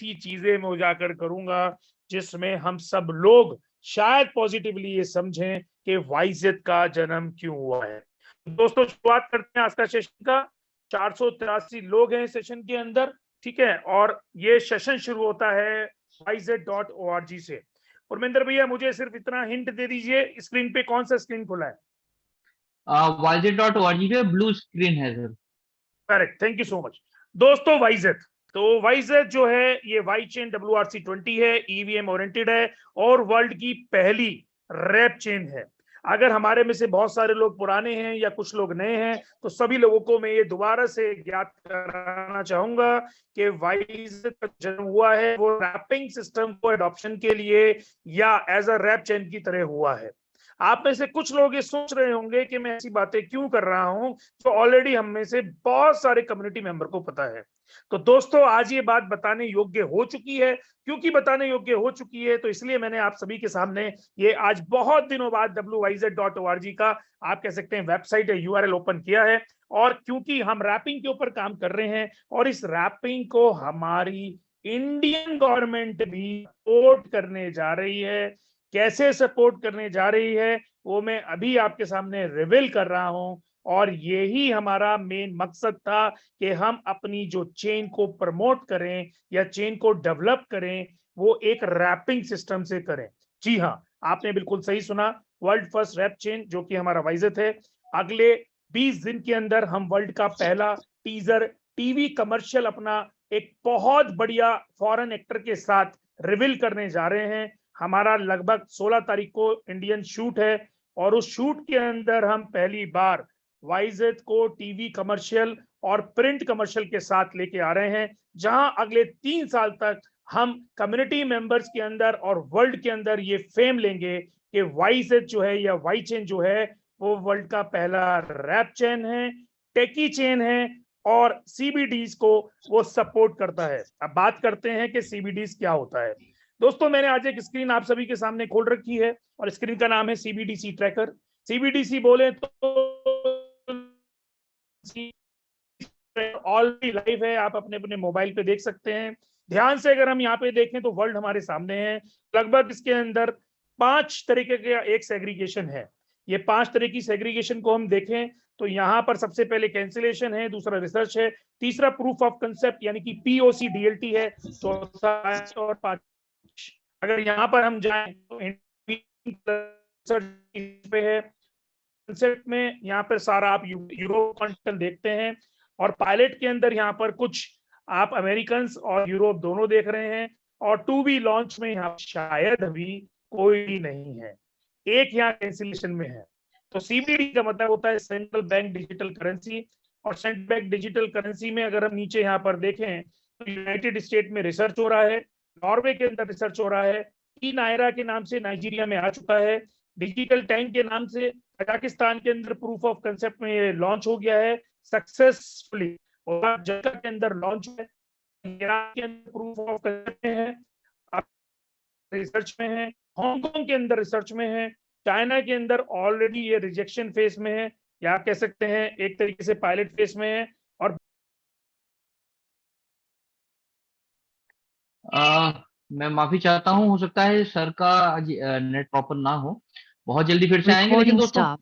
ही चीजें मैं उजागर करूंगा जिसमें हम सब लोग शायद पॉजिटिवली ये समझें कि वाइजेद का जन्म क्यों हुआ है। दोस्तों शुरुआत करते हैं आज का सेशन का। 483 लोग हैं सेशन के अंदर, ठीक है, और ये सेशन शुरू होता है yz.org से। उर्मेंद्र भैया मुझे सिर्फ इतना हिंट दे दीजिए, स्क्रीन पे कौन सा स्क्रीन खुला है? yz.org पे ब्लू स्क्रीन है sir. Correct, thank you so much. दोस्तों वाइजेद, तो वाइजेद जो है ये वाई चेन WRC20 है, ईवीएम ओरिएंटेड है और वर्ल्ड की पहली रैप चेन है। अगर हमारे में से बहुत सारे लोग पुराने हैं या कुछ लोग नए हैं तो सभी लोगों को मैं ये दोबारा से ज्ञात कराना चाहूंगा कि वाइजेद का जन्म हुआ है वो रैपिंग सिस्टम को एडॉप्शन के लिए या एज अ रैप चेन की तरह हुआ है। आप में से कुछ लोग ये सोच रहे होंगे कि मैं ऐसी बातें क्यों कर रहा हूं, तो ऑलरेडी हम में से बहुत सारे कम्युनिटी मेंबर को पता है। तो दोस्तों आज ये बात बताने योग्य हो चुकी है। क्योंकि बताने योग्य हो चुकी है तो इसलिए मैंने आप सभी के सामने ये आज बहुत दिनों बाद wyz.org का आप कह सकते हैं वेबसाइट है URL ओपन किया है। और क्योंकि हम रैपिंग के ऊपर काम कर रहे हैं और इस रैपिंग को हमारी इंडियन गवर्नमेंट भी सपोर्ट करने जा रही है, कैसे सपोर्ट करने जा रही है वो मैं अभी आपके सामने रिवील कर रहा हूं। और यही हमारा मेन मकसद था कि हम अपनी जो चेन को प्रमोट करें या चेन को डेवलप करें वो एक रैपिंग सिस्टम से करें। जी हाँ, आपने बिल्कुल सही सुना, वर्ल्ड फर्स्ट रैप चेन जो कि हमारा वाइजेद है। अगले 20 दिन के अंदर हम वर्ल्ड का पहला टीजर टीवी कमर्शियल अपना एक बहुत बढ़िया फॉरेन एक्टर के साथ रिवील करने जा रहे हैं। हमारा लगभग 16 तारीख को इंडियन शूट है और उस शूट के अंदर हम पहली बार वाइजेद को टीवी कमर्शियल और प्रिंट कमर्शियल के साथ लेके आ रहे हैं, जहां अगले 3 साल तक हम कम्युनिटी मेंबर्स के अंदर और वर्ल्ड के अंदर ये फेम लेंगे कि वाइजेद जो है या वाई चेन जो है वो वर्ल्ड का पहला रैप चेन है, टेकी चेन है और सीबीडीज को वो सपोर्ट करता है। अब बात करते हैं कि सीबीडीज क्या होता है। दोस्तों मैंने आज एक स्क्रीन आप सभी के सामने खोल रखी है और स्क्रीन का नाम है सीबीडीसी ट्रैकर। सीबीडीसी बोले तो ऑलरेडी लाइव है, आप अपने अपने मोबाइल पे देख सकते हैं। ध्यान से अगर हम यहाँ पे देखें तो वर्ल्ड हमारे सामने है। लगभग इसके अंदर 5 तरीके का एक सेग्रीगेशन है। ये 5 तरह की सेग्रीगेशन को हम देखें तो यहाँ पर सबसे पहले कैंसिलेशन है, दूसरा रिसर्च है, तीसरा प्रूफ ऑफ कंसेप्ट यानी कि POC DLT है, चौथा और 5। अगर यहाँ पर हम जाएं तो पे है कंसेप्ट में, यहाँ पर सारा आप यूरोप कंटेंट देखते हैं और पायलट के अंदर यहाँ पर कुछ आप अमेरिकन और यूरोप दोनों देख रहे हैं और टू बी लॉन्च में यहाँ शायद अभी कोई नहीं है, एक यहाँ कैंसिलेशन में है। तो CBD का मतलब होता है सेंट्रल बैंक डिजिटल करेंसी, और सेंट्रल बैंक डिजिटल करेंसी में अगर हम नीचे यहाँ पर देखें तो यूनाइटेड स्टेट में रिसर्च हो रहा है, नॉर्वे के अंदर रिसर्च हो रहा है, ई नायरा के नाम से नाइजीरिया में आ चुका है, डिजिटल टैंक के नाम से कजाकिस्तान के अंदर प्रूफ ऑफ कंसेप्ट में ये लॉन्च हो गया है सक्सेसफुली, और जगह के अंदर लॉन्च है, ईरान के अंदर प्रूफ ऑफ कंसेप्ट में है, रिसर्च में है, हांगकांग के अंदर रिसर्च में है, चाइना के अंदर ऑलरेडी ये रिजेक्शन फेज में है या कह सकते हैं एक तरीके से पायलट फेज में है। और मैं माफी चाहता हूँ, हो सकता है सर का आज नेट प्रॉपर ना हो, बहुत जल्दी फिर से आएंगे। लेकिन दोस्तों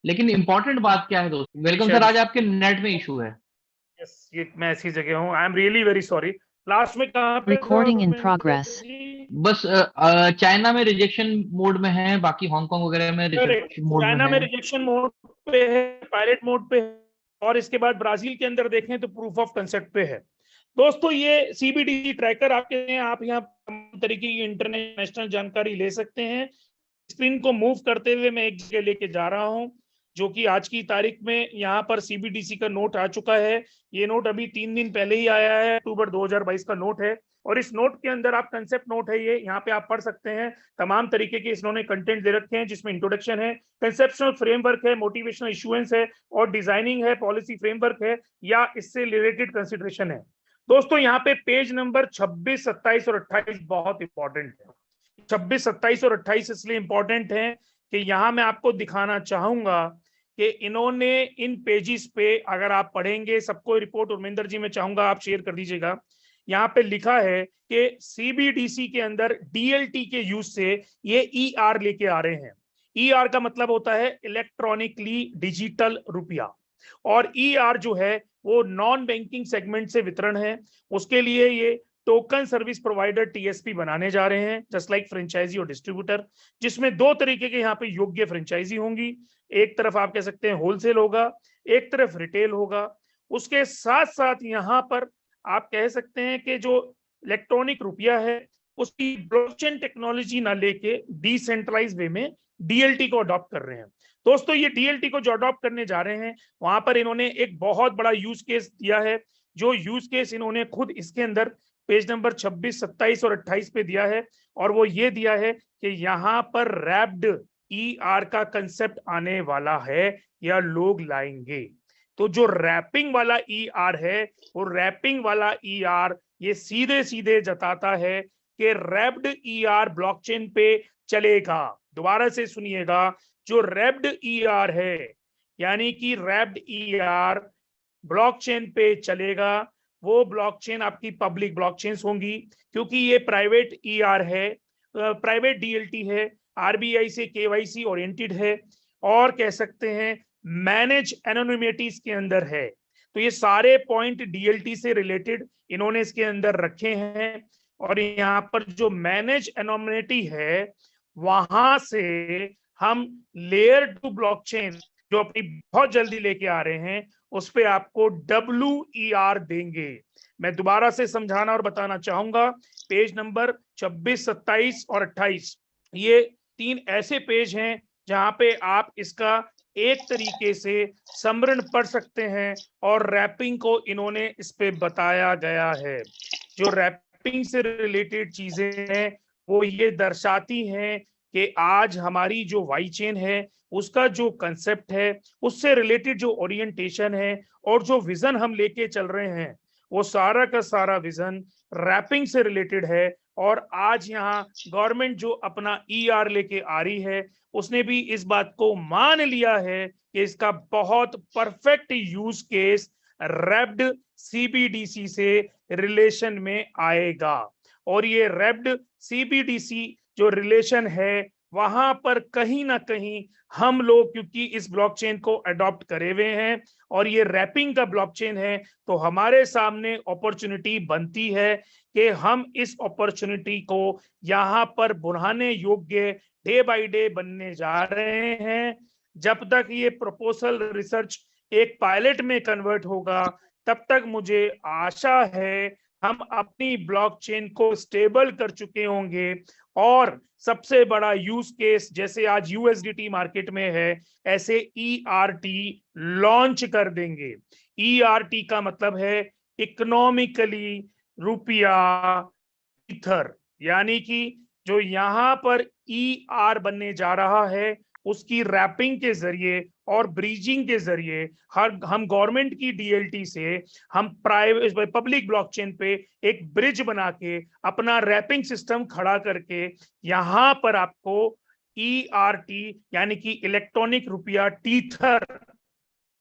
लेकिन इंपॉर्टेंट बात क्या है दोस्तों, वेलकम सर, आज आपके नेट में इशू है। यस, ये मैं ऐसी जगह हूँ, I am really very sorry. Last में कहाँ पे रिकॉर्डिंग इन प्रोग्रेस, बस चाइना में रिजेक्शन मोड में है, बाकी हांगकांग वगैरह में रिजेक्शन मोड में है। चाइना में रिजेक्शन मोड पे है, पायलट मोड पे है, और इसके बाद ब्राजील के अंदर देखें तो प्रूफ ऑफ कंसेप्ट पे है। दोस्तों ये CBDC ट्रैकर आपके, आप यहाँ तरीके की इंटरनेशनल जानकारी ले सकते हैं। स्क्रीन को मूव करते हुए मैं एक जगह लेके जा रहा हूँ जो कि आज की तारीख में यहाँ पर CBDC का नोट आ चुका है। ये नोट अभी 3 दिन पहले ही आया है, अक्टूबर 2022 का नोट है और इस नोट के अंदर आप कंसेप्ट नोट है, ये यहाँ पे आप पढ़ सकते हैं। तमाम तरीके के इन्होंने कंटेंट दे रखे हैं जिसमें इंट्रोडक्शन है, कंसेप्शनल फ्रेमवर्क है, मोटिवेशनल इशुएंस है और डिजाइनिंग है, पॉलिसी फ्रेमवर्क है या इससे रिलेटेड कंसिडरेशन है। दोस्तों यहाँ पे पेज नंबर 26, 27 और 28 बहुत इंपॉर्टेंट है। 26, 27 और 28 इसलिए इंपॉर्टेंट है कि यहाँ मैं आपको दिखाना चाहूंगा कि इन्होंने इन पेजेस पे अगर आप पढ़ेंगे, सबको रिपोर्ट उर्मिंदर जी मैं चाहूंगा आप शेयर कर दीजिएगा। यहाँ पे लिखा है कि सीबीडीसी के अंदर डीएलटी के यूज से ये ईआर लेके आ रहे हैं। ईआर का मतलब होता है इलेक्ट्रॉनिकली डिजिटल रुपया, और ईआर जो है वो नॉन बैंकिंग सेगमेंट से वितरण है। उसके लिए ये टोकन सर्विस प्रोवाइडर टीएसपी बनाने जा रहे हैं, जस्ट लाइक फ्रेंचाइजी और डिस्ट्रीब्यूटर, जिसमें दो तरीके के यहाँ पे योग्य फ्रेंचाइजी होंगी। एक तरफ आप कह सकते हैं होलसेल होगा, एक तरफ रिटेल होगा। उसके साथ साथ यहाँ पर आप कह सकते हैं कि जो इलेक्ट्रॉनिक रुपया है उसकी ब्लॉकचेन टेक्नोलॉजी ना लेके डिसेंट्रलाइज वे में डीएलटी को अडॉप्ट कर रहे हैं। दोस्तों ये डीएलटी को जो अडॉप्ट करने जा रहे हैं, वहां पर इन्होंने एक बहुत बड़ा यूज केस दिया है, जो यूज केस इन्होंने खुद इसके अंदर पेज नंबर 26, 27 और 28 पे दिया है, और वो ये दिया है कि यहाँ पर रैप्ड ईआर का कंसेप्ट आने वाला है या लोग लाएंगे। तो जो रैपिंग वाला ईआर है, वो रैपिंग वाला ईआर ये सीधे सीधे जताता है कि रैप्ड ईआर ब्लॉकचेन पे चलेगा। दोबारा से सुनिएगा, जो रैप्ड ईआर है यानी कि रैप्ड ईआर ब्लॉकचेन पे चलेगा, वो ब्लॉकचेन आपकी पब्लिक ब्लॉकचेन्स होंगी, क्योंकि ये प्राइवेट ईआर है, प्राइवेट डीएलटी है, आरबीआई से केवाईसी ओरिएंटेड है, और कह सकते हैं मैनेज एनोनिमिटीज के अंदर है। तो ये सारे पॉइंट डीएलटी से रिलेटेड इन्होंने इसके अंदर रखे हैं। और यहाँ पर जो मैनेज एनोनिमिटी है, वहां से हम लेयर 2 ब्लॉकचेन जो अपनी बहुत जल्दी लेके आ रहे हैं, उस पे आपको WER देंगे। मैं दोबारा से समझाना और बताना चाहूंगा, पेज नंबर 26, 27 और 28 ये 3 ऐसे पेज हैं जहां पे आप इसका एक तरीके से समरण पढ़ सकते हैं, और रैपिंग को इन्होंने इस पे बताया गया है। जो रैपिंग से रिलेटेड चीजें हैं वो ये दर्शाती हैं कि आज हमारी जो वाई चेन है उसका जो कंसेप्ट है, उससे रिलेटेड जो ओरिएंटेशन है और जो विजन हम लेके चल रहे हैं, वो सारा का सारा विजन रैपिंग से रिलेटेड है। और आज यहाँ गवर्नमेंट जो अपना ईआर लेके आ रही है, उसने भी इस बात को मान लिया है कि इसका बहुत perfect use case wrapped CBDC से रिलेशन में आएगा। और ये रैप्ड सीबीडीसी जो रिलेशन है, वहां पर कहीं ना कहीं हम लोग, क्योंकि इस ब्लॉकचेन को अडॉप्ट करे हुए हैं और ये रैपिंग का ब्लॉकचेन है, तो हमारे सामने अपॉर्चुनिटी बनती है कि हम इस अपॉर्चुनिटी को यहाँ पर बढ़ाने योग्य डे बाय डे बनने जा रहे हैं। जब तक ये प्रपोजल रिसर्च एक पायलट में कन्वर्ट होगा, तब तक मुझे आशा है हम अपनी ब्लॉकचेन को स्टेबल कर चुके होंगे, और सबसे बड़ा यूज केस जैसे आज यूएसडीटी मार्केट में है, ऐसे ईआरटी लॉन्च कर देंगे। ईआरटी का मतलब है इकोनॉमिकली रुपया ईथर, यानी कि जो यहाँ पर ईआर बनने जा रहा है उसकी रैपिंग के जरिए और ब्रीजिंग के जरिए हम गवर्नमेंट की डीएलटी से हम प्राइवेट पब्लिक ब्लॉकचेन पे एक ब्रिज बना के अपना रैपिंग सिस्टम खड़ा करके यहाँ पर आपको ईआरटी यानी कि इलेक्ट्रॉनिक रुपया टीथर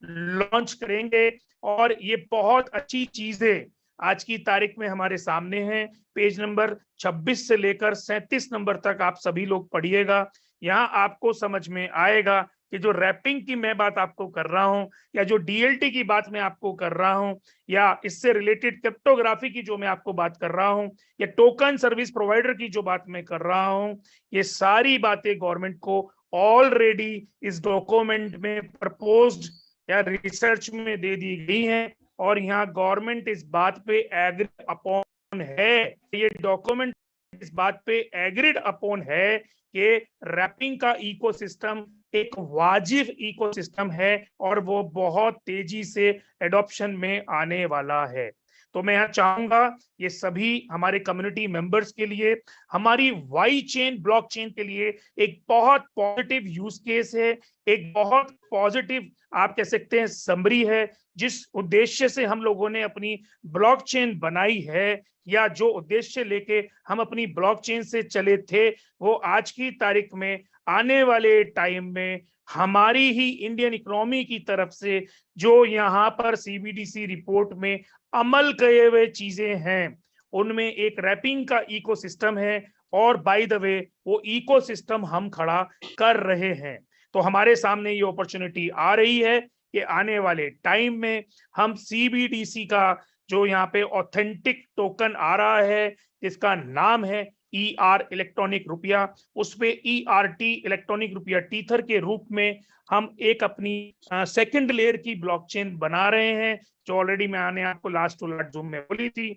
लॉन्च करेंगे। और ये बहुत अच्छी चीजें आज की तारीख में हमारे सामने हैं। पेज नंबर 26 से लेकर 37 नंबर तक आप सभी लोग पढ़िएगा। यहाँ आपको समझ में आएगा कि जो रैपिंग की मैं बात आपको कर रहा हूं, या जो डीएलटी की बात मैं आपको कर रहा हूं, या इससे रिलेटेड क्रिप्टोग्राफी की जो मैं आपको बात कर रहा हूं, या टोकन सर्विस प्रोवाइडर की जो बात मैं कर रहा हूं, ये सारी बातें गवर्नमेंट को ऑलरेडी इस डॉक्यूमेंट में प्रपोज्ड या रिसर्च में दे दी गई हैं। और यहाँ गवर्नमेंट इस बात पे एग्री अपॉन है, ये डॉक्यूमेंट इस बात पे एग्रीड अपॉन है कि रैपिंग का इकोसिस्टम एक वाजिब इकोसिस्टम है और वो बहुत तेजी से एडॉप्शन में आने वाला है। तो मैं यहाँ चाहूंगा ये सभी हमारे कम्युनिटी मेंबर्स के लिए, हमारी वाई चेन ब्लॉकचेन के लिए एक बहुत पॉजिटिव यूज केस है, एक बहुत पॉजिटिव आप कह सकते हैं समरी है। जिस उद्देश्य से हम लोगों ने अपनी ब्लॉकचेन बनाई है, या जो उद्देश्य लेके हम अपनी ब्लॉकचेन से चले थे, वो आज की तारीख में आने वाले टाइम में हमारी ही इंडियन इकोनॉमी की तरफ से जो यहाँ पर सीबीडीसी रिपोर्ट में अमल किए हुए चीजें हैं, उनमें एक रैपिंग का इकोसिस्टम है, और बाय द वे वो इकोसिस्टम हम खड़ा कर रहे हैं। तो हमारे सामने ये अपॉर्चुनिटी आ रही है कि आने वाले टाइम में हम सीबीडीसी का जो यहाँ पे ऑथेंटिक टोकन आ रहा है, जिसका नाम है ER इलेक्ट्रॉनिक रुपया, उस पे ERT इलेक्ट्रॉनिक रुपया टीथर के रूप में हम एक अपनी सेकंड लेयर की ब्लॉकचेन बना रहे हैं, जो ऑलरेडी मैंने आपको लास्ट टू लास्ट जूम में बोली थी।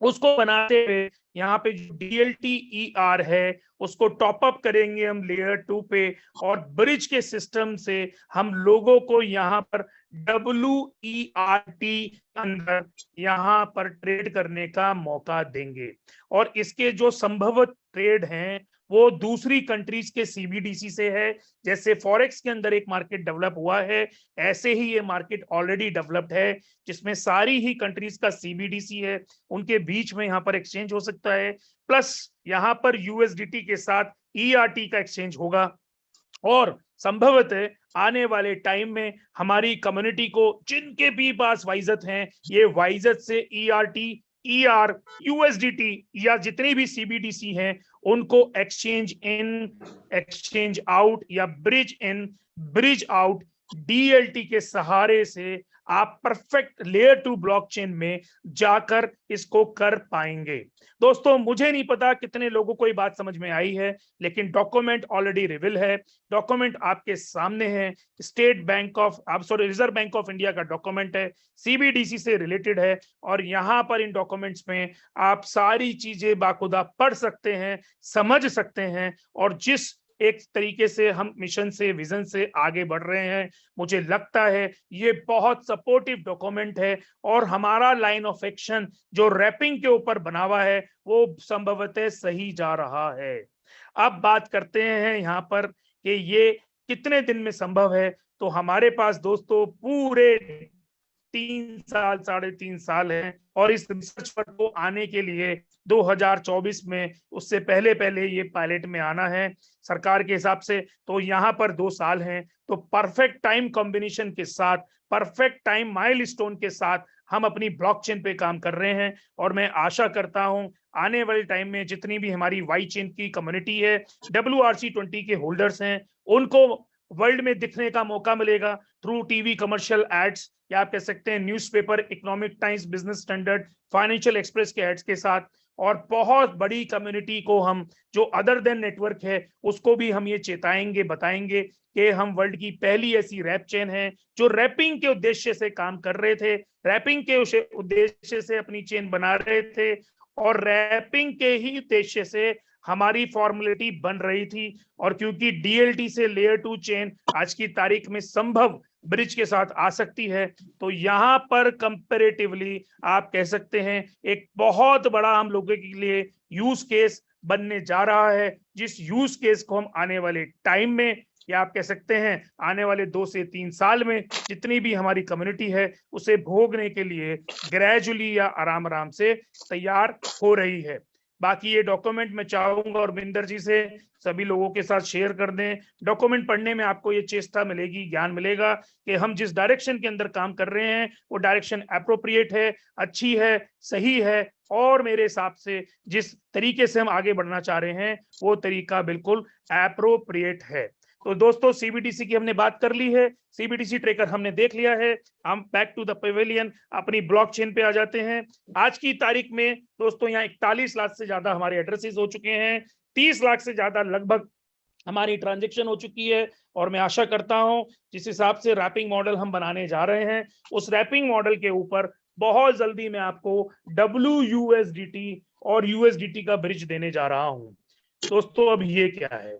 उसको बनाते हुए यहाँ पे जो DLT-ER है उसको टॉप अप करेंगे हम लेयर 2 पे, और ब्रिज के सिस्टम से हम लोगों को यहाँ पर WERT अंदर यहाँ पर ट्रेड करने का मौका देंगे। और इसके जो संभवत ट्रेड हैं वो दूसरी कंट्रीज के सीबीडीसी से है। जैसे फॉरेक्स के अंदर एक मार्केट डेवलप हुआ है, ऐसे ही ये मार्केट ऑलरेडी डेवलप्ड है, जिसमें सारी ही कंट्रीज का सीबीडीसी है, उनके बीच में यहाँ पर एक्सचेंज हो सकता है। प्लस यहाँ पर यूएसडीटी के साथ ERT का एक्सचेंज होगा, और संभवतः आने वाले टाइम में हमारी कम्युनिटी को जिनके भी पास वाइजत हैं, ये वाइजत से ERT, ER, USDT या जितनी भी सीबीडीसी हैं उनको एक्सचेंज इन, एक्सचेंज आउट या ब्रिज इन, ब्रिज आउट DLT के सहारे से आप परफेक्ट लेयर 2 ब्लॉकचेन में जाकर इसको कर पाएंगे। दोस्तों मुझे नहीं पता कितने लोगों को ये बात समझ में आई है, लेकिन डॉक्यूमेंट ऑलरेडी रिवील है, डॉक्यूमेंट आपके सामने है, रिजर्व बैंक ऑफ इंडिया का डॉक्यूमेंट है, सीबीडीसी से रिलेटेड है, और यहाँ पर इन डॉक्यूमेंट्स में आप सारी चीजें बाखुदा पढ़ सकते हैं, समझ सकते हैं, और जिस एक तरीके से हम मिशन से, विजन से आगे बढ़ रहे हैं, मुझे लगता है ये बहुत सपोर्टिव डॉक्यूमेंट है, और हमारा लाइन ऑफ एक्शन जो रैपिंग के ऊपर बना हुआ है वो संभवतः सही जा रहा है। अब बात करते हैं यहाँ पर कि ये कितने दिन में संभव है। तो हमारे पास दोस्तों पूरे 3 साल, 3.5 साल है, और इस रिसर्च पर को आने के लिए 2024 में, उससे पहले पहले ये पायलट में आना है सरकार के हिसाब से, तो यहाँ पर 2 साल हैं। तो परफेक्ट टाइम कॉम्बिनेशन के साथ, परफेक्ट टाइम माइलस्टोन के साथ हम अपनी ब्लॉकचेन पे काम कर रहे हैं, और मैं आशा करता हूं आने वाले टाइम में जितनी भी हमारी वाई चेन की कम्युनिटी है, WRC20 के होल्डर्स हैं, उनको वर्ल्ड में दिखने का मौका मिलेगा थ्रू टीवी कमर्शियल एड्स, या आप कह सकते हैं newspaper, economic times, business standard, financial express के एड्स के साथ। और बहुत बड़ी कम्युनिटी को हम जो अदर देन नेटवर्क है उसको भी हम ये चेताएंगे, बताएंगे कि हम वर्ल्ड की पहली ऐसी रैप चेन है जो रैपिंग के उद्देश्य से काम कर रहे थे, रैपिंग के उद्देश्य से अपनी चेन बना रहे थे, और रैपिंग के ही उद्देश्य से हमारी फॉर्मेलिटी बन रही थी। और क्योंकि DLT से लेयर 2 चेन आज की तारीख में संभव ब्रिज के साथ आ सकती है, तो यहाँ पर कंपैरेटिवली आप कह सकते हैं एक बहुत बड़ा हम लोगों के लिए यूज केस बनने जा रहा है, जिस यूज केस को हम आने वाले टाइम में, या आप कह सकते हैं आने वाले 2 से 3 साल में जितनी भी हमारी कम्युनिटी है उसे भोगने के लिए ग्रेजुअली या आराम आराम से तैयार हो रही है। बाकी ये डॉक्यूमेंट मैं चाहूंगा और बिंदर जी से सभी लोगों के साथ शेयर कर दें। डॉक्यूमेंट पढ़ने में आपको ये चेष्टा मिलेगी, ज्ञान मिलेगा कि हम जिस डायरेक्शन के अंदर काम कर रहे हैं वो डायरेक्शन एप्रोप्रिएट है, अच्छी है, सही है, और मेरे हिसाब से जिस तरीके से हम आगे बढ़ना चाह रहे हैं वो तरीका बिल्कुल एप्रोप्रिएट है। तो दोस्तों सीबीडीसी की हमने बात कर ली है, सीबीडीसी ट्रेकर हमने देख लिया है, हम बैक टू द पेविलियन अपनी ब्लॉकचेन पे आ जाते हैं। आज की तारीख में दोस्तों यहाँ 41 लाख से ज्यादा हमारे एड्रेसेस हो चुके हैं, 30 लाख से ज्यादा लगभग हमारी ट्रांजेक्शन हो चुकी है, और मैं आशा करता हूं जिस हिसाब से रैपिंग मॉडल हम बनाने जा रहे हैं उस रैपिंग मॉडल के ऊपर बहुत जल्दी मैं आपको WUSDT और USDT का ब्रिज देने जा रहा हूं। दोस्तों अब ये क्या है,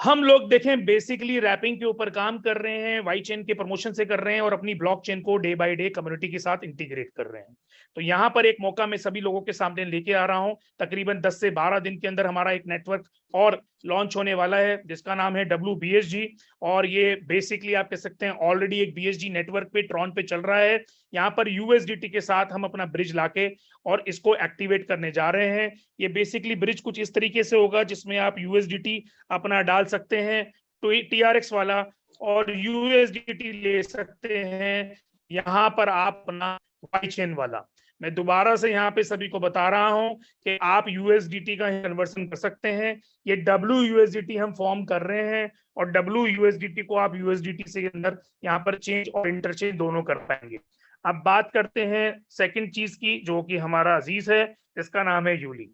हम लोग देखें बेसिकली रैपिंग के ऊपर काम कर रहे हैं, वाई चेन के प्रमोशन से कर रहे हैं, और अपनी ब्लॉकचेन को डे बाय डे कम्युनिटी के साथ इंटीग्रेट कर रहे हैं। तो यहाँ पर एक मौका मैं सभी लोगों के सामने लेके आ रहा हूँ। तकरीबन 10 से 12 दिन के अंदर हमारा एक नेटवर्क और लॉन्च होने वाला है जिसका नाम है WBSG, और ये बेसिकली आप कह सकते हैं ऑलरेडी एक BSG नेटवर्क पे ट्रॉन पे चल रहा है। यहाँ पर USDT के साथ हम अपना ब्रिज लाके और इसको एक्टिवेट करने जा रहे हैं। ये बेसिकली ब्रिज कुछ इस तरीके से होगा जिसमें आप USDT अपना डाल सकते हैं TRX वाला, और USDT ले सकते हैं यहाँ पर आप अपना वाई चेन वाला। मैं दोबारा से यहाँ पे सभी को बता रहा हूं कि आप यूएसडीटी का कन्वर्सन कर सकते हैं। ये WUSDT हम फॉर्म कर रहे हैं और WUSDT को आप USDT से अंदर यहाँ पर चेंज और इंटरचेंज दोनों कर पाएंगे। अब बात करते हैं सेकंड चीज की, जो कि हमारा अजीज है, इसका नाम है यूली।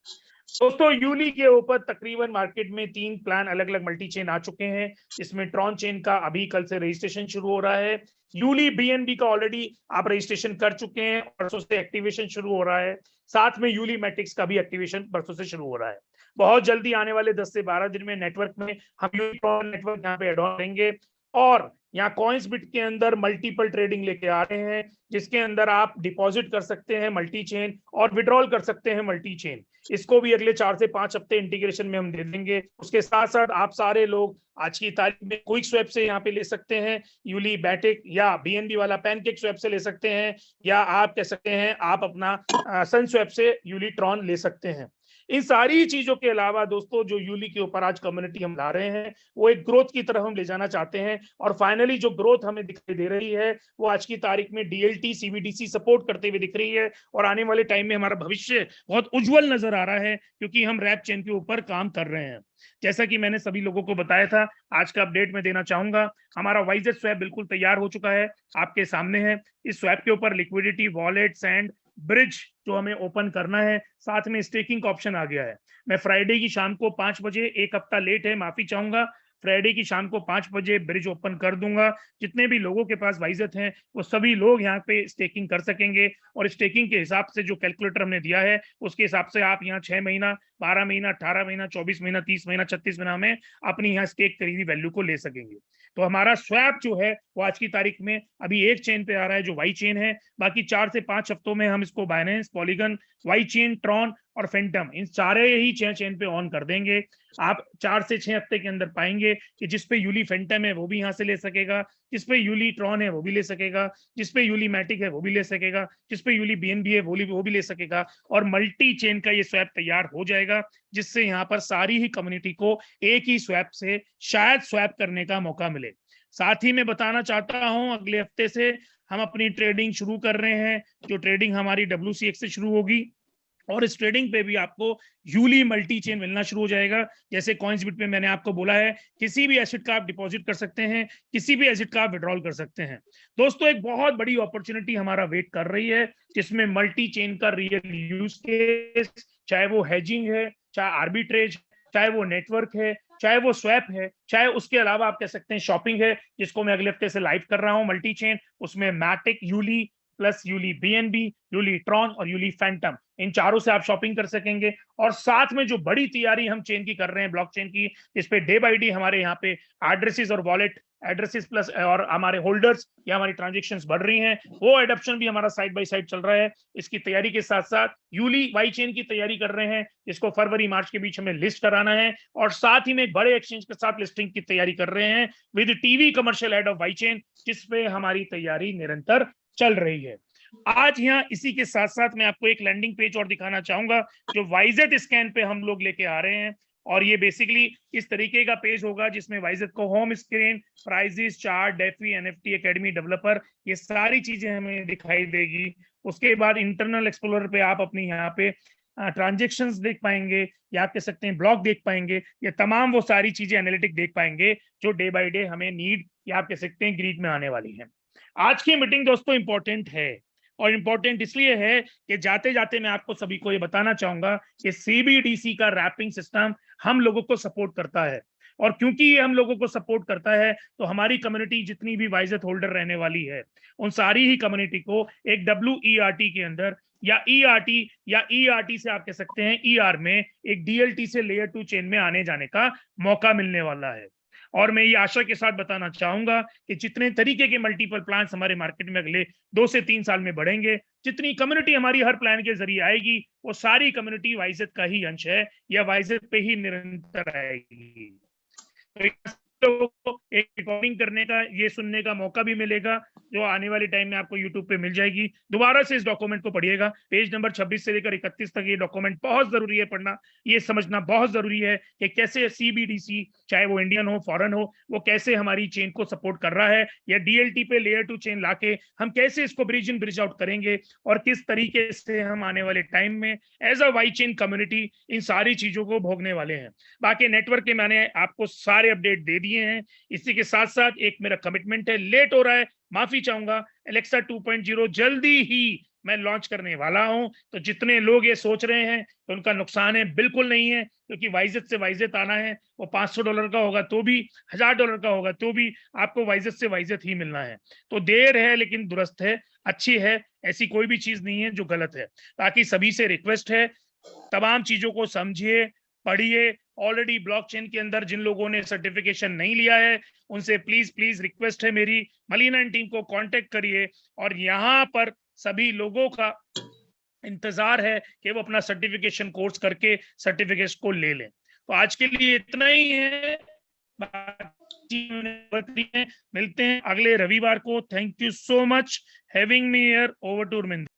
दोस्तों यूली के ऊपर तकरीबन मार्केट में 3 प्लान अलग अलग मल्टी चेन आ चुके हैं, इसमें ट्रॉन चेन का अभी कल से रजिस्ट्रेशन शुरू हो रहा है। यूली BNB का ऑलरेडी आप रजिस्ट्रेशन कर चुके हैं, परसों से एक्टिवेशन शुरू हो रहा है। साथ में यूली मैट्रिक्स का भी एक्टिवेशन परसों से शुरू हो रहा है। बहुत जल्दी आने वाले 10 से 12 दिन में नेटवर्क में हम यूली ट्रॉन नेटवर्क यहाँ पे एड ऑन करेंगे और यहाँ कॉइंसबिट के अंदर मल्टीपल ट्रेडिंग लेके आ रहे हैं, जिसके अंदर आप डिपॉजिट कर सकते हैं मल्टी चेन और विड्रॉल कर सकते हैं मल्टी चेन। इसको भी अगले 4 से 5 हफ्ते इंटीग्रेशन में हम दे देंगे। उसके साथ साथ आप सारे लोग आज की तारीख में क्विक स्वैप से यहाँ पे ले सकते हैं यूली बैटिक, या BNB वाला पैनकेक स्वैप से ले सकते हैं, या आप कह सकते हैं आप अपना सन स्वैप से यूली ट्रॉन ले सकते हैं। इन सारी चीजों के अलावा दोस्तों जो यूली के ऊपर आज कम्युनिटी हम ला रहे हैं वो एक ग्रोथ की तरफ हम ले जाना चाहते हैं, और फाइनली जो ग्रोथ हमें दिखाई दे रही है वो आज की तारीख में DLT CBDC सपोर्ट करते हुए दिख रही है, और आने वाले टाइम में हमारा भविष्य बहुत उज्जवल नजर आ रहा है क्योंकि हम रैप चेन के ऊपर काम कर रहे हैं। जैसा कि मैंने सभी लोगों को बताया था, आज का अपडेट मैं देना चाहूंगा, हमारा YZ स्वैप बिल्कुल तैयार हो चुका है, आपके सामने है। इस स्वैप के ऊपर लिक्विडिटी, वॉलेट, सैंड, ब्रिज जो हमें ओपन करना है, साथ में स्टेकिंग का ऑप्शन आ गया है। मैं फ्राइडे की शाम को 5 बजे, एक हफ्ता लेट है, माफी चाहूंगा, फ्राइडे की शाम को 5 बजे ब्रिज ओपन कर दूंगा। जितने भी लोगों के पास वाइजत हैं वो सभी लोग यहाँ पे स्टेकिंग कर सकेंगे, और स्टेकिंग के हिसाब से जो कैलकुलेटर हमने दिया है उसके हिसाब से आप यहाँ 6 महीना, 12 महीना, 18 महीना, 24 महीना, 30 महीना, 36 महीना में अपनी यहाँ स्टेक करी हुई वैल्यू को ले सकेंगे। तो हमारा स्वैप जो है वो आज की तारीख में अभी एक चेन पे आ रहा है जो वाई चेन है। बाकी 4 से 5 हफ्तों में हम इसको Binance, Polygon, Y chain, Tron और फेंटम, इन सारे ही चेन पे ऑन कर देंगे। आप 4 से 6 हफ्ते के अंदर पाएंगे कि जिसपे यूली फेंटम है वो भी यहाँ से ले सकेगा, जिसपे यूली ट्रॉन है वो भी ले सकेगा, जिसपे यूली मैटिक है वो भी ले सकेगा, जिसपे यूली BNB है वो भी ले सकेगा, और मल्टी चेन का ये स्वैप तैयार हो जाएगा, जिससे यहाँ पर सारी ही कम्युनिटी को एक ही स्वैप से शायद स्वैप करने का मौका मिले। साथ ही मैं बताना चाहता हूं अगले हफ्ते से हम अपनी ट्रेडिंग शुरू कर रहे हैं, जो ट्रेडिंग हमारी WCX से शुरू होगी, और इस ट्रेडिंग पे भी आपको यूली मल्टी चेन मिलना शुरू हो जाएगा। जैसे कॉइंसबिट में मैंने आपको बोला है, किसी भी एसेट का आप डिपॉजिट कर सकते हैं, किसी भी एसेट का आप विड्रॉल कर सकते हैं। दोस्तों एक बहुत बड़ी अपॉर्चुनिटी हमारा वेट कर रही है, जिसमें मल्टी चेन का रियल यूज केस, चाहे वो हेजिंग है, चाहे आर्बिट्रेज, चाहे वो नेटवर्क है, चाहे वो स्वैप है, चाहे उसके अलावा आप कह सकते हैं शॉपिंग है, जिसको मैं अगले हफ्ते से लाइव कर रहा हूं मल्टी चेन। उसमें मैटिक, यूली प्लस यूली BNB, यूली ट्रॉन और यूली फैंटम, इन चारों से आप शॉपिंग कर सकेंगे। और साथ में जो बड़ी तैयारी हम चेन की कर रहे हैं, ब्लॉकचेन की, इस पे डे बाय डे हमारे यहाँ पे एड्रेसेस और वॉलेट एड्रेसेस प्लस और हमारे होल्डर्स या हमारी ट्रांजेक्शंस बढ़ रही हैं, वो एडॉप्शन भी हमारा साइड बाय साइड चल रहा है। इसकी तैयारी के साथ साथ यूली वाई चेन की तैयारी कर रहे हैं, जिसको फरवरी मार्च के बीच हमें लिस्ट कराना है, और साथ ही में एक बड़े एक्सचेंज के साथ लिस्टिंग की तैयारी कर रहे हैं with TV commercial ad of Y chain, जिसपे हमारी तैयारी निरंतर चल रही है। आज यहाँ इसी के साथ साथ मैं आपको एक लैंडिंग पेज और दिखाना चाहूंगा, जो वाइजेट स्कैन पे हम लोग लेके आ रहे हैं, और ये बेसिकली इस तरीके का पेज होगा जिसमें वाइजेट को home screen, prices, chart, DeFi, NFT academy, developer, ये सारी चीजें हमें दिखाई देगी। उसके बाद इंटरनल एक्सप्लोरर पे आप अपनी यहाँ पे ट्रांजेक्शंस देख पाएंगे, या आप कह सकते हैं ब्लॉक देख पाएंगे, ये तमाम वो सारी चीजें एनालिटिक देख पाएंगे जो डे बाय डे हमें नीड, या आप कह सकते हैं ग्रीड में आने वाली है। आज की मीटिंग दोस्तों इंपॉर्टेंट है, और इंपॉर्टेंट इसलिए है कि जाते जाते मैं आपको सभी को ये बताना चाहूंगा कि CBDC का रैपिंग सिस्टम हम लोगों को सपोर्ट करता है, और क्योंकि ये हम लोगों को सपोर्ट करता है तो हमारी कम्युनिटी जितनी भी वाइजेट होल्डर रहने वाली है, उन सारी ही कम्युनिटी को एक WERT के अंदर, या ERT, या ERT से आप कह सकते हैं ER में एक DLT से लेयर 2 चेन में आने जाने का मौका मिलने वाला है। और मैं ये आशा के साथ बताना चाहूंगा कि जितने तरीके के मल्टीपल प्लान्स हमारे मार्केट में अगले 2 से 3 साल में बढ़ेंगे, जितनी कम्युनिटी हमारी हर प्लान के जरिए आएगी, वो सारी कम्युनिटी वाइजेट का ही अंश है, या वाइजेट पे ही निरंतर आएगी। तो लोगों को एक रिकॉर्डिंग करने का, ये सुनने का मौका भी मिलेगा, जो आने वाले टाइम में आपको यूट्यूब पे मिल जाएगी। दोबारा से इस डॉक्यूमेंट को पढ़िएगा, पेज नंबर 26 से लेकर 31 तक ये डॉक्यूमेंट बहुत जरूरी है पढ़ना। ये समझना बहुत जरूरी है कि कैसे CBDC, चाहे वो इंडियन हो फॉरेन हो, वो कैसे हमारी चेन को सपोर्ट कर रहा है, या DLT पे लेयर 2 चेन लाके हम कैसे इसको ब्रिज इन ब्रिज आउट करेंगे, और किस तरीके से हम आने वाले टाइम में as a Y chain community इन सारी चीजों को भोगने वाले हैं। बाकी नेटवर्क के मैंने आपको सारे अपडेट दे दिए हैं। इसी के साथ साथ एक मेरा कमिटमेंट है, लेट हो रहा है, माफी चाहूंगा, एलेक्सा 2.0 जल्दी ही मैं लॉन्च करने वाला हूं। तो जितने लोग ये सोच रहे हैं तो उनका नुकसान है, बिल्कुल नहीं है, क्योंकि वाइजेट से वाइजेट आना है, वो $500 का होगा तो भी, $1000 का होगा तो भी आपको वाइजेट से वाइजेट ही मिलना है। तो देर है लेकिन दुरुस्त है, अच्छी है, ऐसी कोई भी चीज नहीं है जो गलत है। बाकी सभी से रिक्वेस्ट है, तमाम चीजों को समझिए, पढ़िए। ऑलरेडी ब्लॉकचेन के अंदर जिन लोगों ने सर्टिफिकेशन नहीं लिया है, उनसे प्लीज प्लीज रिक्वेस्ट है मेरी, मलिना एंड टीम को कांटेक्ट करिए। और यहाँ पर सभी लोगों का इंतजार है कि वो अपना सर्टिफिकेशन कोर्स करके सर्टिफिकेट को ले लें। तो आज के लिए इतना ही है, मिलते हैं अगले रविवार को। Thank you so much having me here. Over to Arvind.